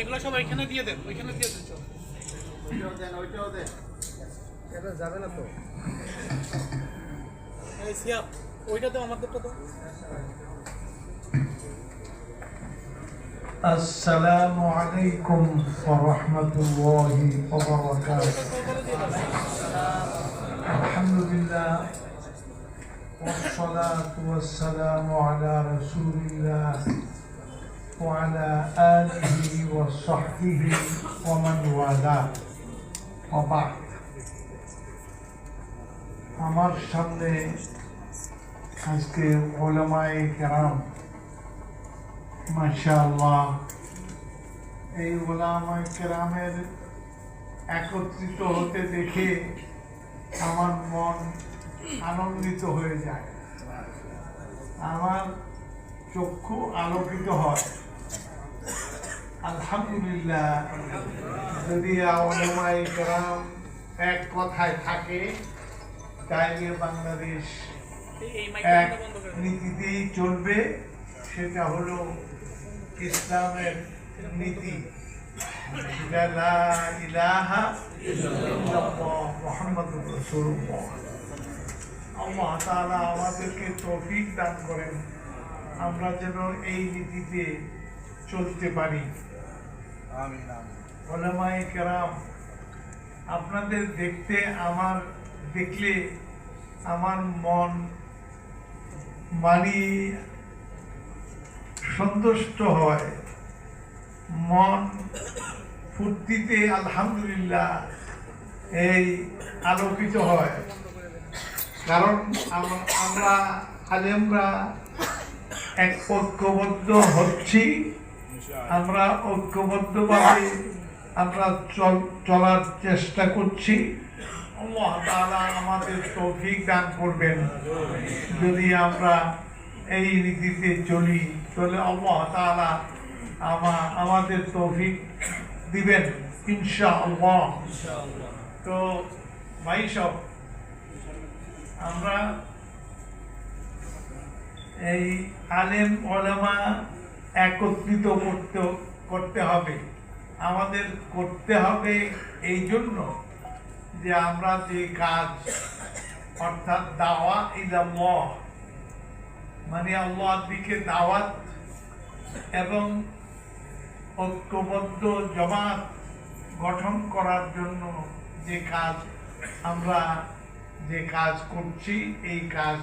ওইগুলো সব ওইখানে দিয়ে দেন, ওইখানে দিয়ে দেন সব। ওইটাও দেন। এটা যাবে না তো। এই সিয়াব, ওইটা তো আমাদেরটা তো। আসসালামু আলাইকুম ওয়া রাহমাতুল্লাহি ওয়া বারাকাতুহু। আলহামদুলিল্লাহ والصلاة والسلام على رسول الله وعلى آله وصحبه ومن والاه وبعد। আমার সামনে আজকে উলামায়ে কেরাম, মাশাআল্লাহ, এই উলামায়ে কেরামের একত্রিত হতে দেখে আমার মন আনন্দিত হয়ে যায়, আমার চক্ষু আলোকিত হয়। আলহামদুলিল্লাহ, যদি উলামায়ে কেরাম এক কথায় থাকে তাইলে বাংলাদেশ এক নীতিতেই চলবে, সেটা হলো ইসলামের নীতি। লা ইলাহা ইল্লাল্লাহ মুহাম্মাদুর রাসূলুল্লাহ। আল্লাহ তাআলা আমাদেরকে তৌফিক দান করেন, আমরা যেন এই নীতিতে চলতে পারি। আমিন আমিন। উলামায়ে কেরাম, আপনাদের দেখলে আমার মন সন্তুষ্ট হয়, মন ফুর্তিতে আলহামদুলিল্লাহ এই আলোকিত হয়। কারণ আমরা আলেমরা এক ঐক্যবদ্ধ হচ্ছি, আমরা ঐক্যবদ্ধভাবে আমরা চলার চেষ্টা করছি। আল্লাহ তাআলা আমাদের তৌফিক দান করবেন। যদি আমরা এই নীতিতে চলি তাহলে আল্লাহ তাআলা আমাদের তৌফিক দিবেন ইনশাআল্লাহ। তো ভাই সব, আমরা এই আলেম ওলামা একত্রিত করতে হবে, আমাদের করতে হবে এই জন্য যে আমরা যে কাজ, অর্থাৎ দাওয়া ইলাল্লাহ, মানে আল্লাহর দিকে দাওয়াত এবং ঐক্যবদ্ধ জামাত গঠন করার জন্য যে কাজ আমরা করছি, এই কাজ